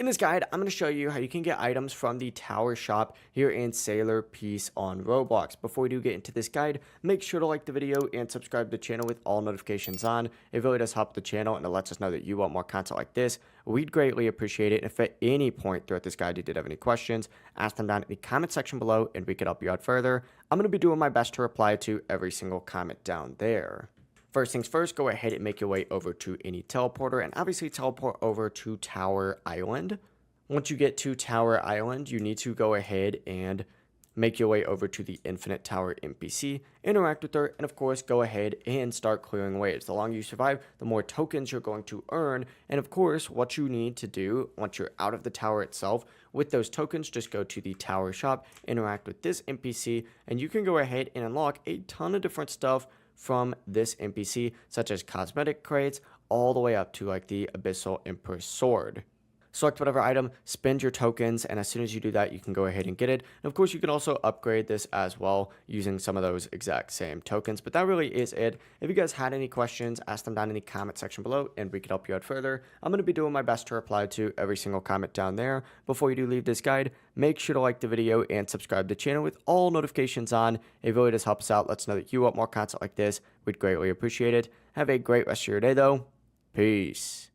So in this guide, I'm going to show you how you can get items from the tower shop here in Sailor Peace on Roblox. Before we do get into this guide, make sure to like the video and subscribe to the channel with all notifications on. It really does help the channel and it lets us know that you want more content like this. We'd greatly appreciate it. And if at any point throughout this guide you did have any questions, ask them down in the comment section below and we could help you out further. I'm going to be doing my best to reply to every single comment down there. First things first, go ahead and make your way over to any teleporter and obviously teleport over to Tower Island. Once you get to Tower Island, you need to go ahead and make your way over to the Infinite Tower NPC, interact with her, and of course go ahead and start clearing waves. The longer you survive, the more tokens you're going to earn, and of course what you need to do once you're out of the tower itself, with those tokens, just go to the tower shop, interact with this NPC, and you can go ahead and unlock a ton of different stuff from this NPC, such as cosmetic crates, all the way up to like the Abyssal Emperor's Sword. Select whatever item, spend your tokens, and as soon as you do that, you can go ahead and get it. And of course, you can also upgrade this as well using some of those exact same tokens. But that really is it. If you guys had any questions, ask them down in the comment section below, and we can help you out further. I'm going to be doing my best to reply to every single comment down there. Before you do leave this guide, make sure to like the video and subscribe to the channel with all notifications on. It really does help us out. Let us know that you want more content like this. We'd greatly appreciate it. Have a great rest of your day, though. Peace.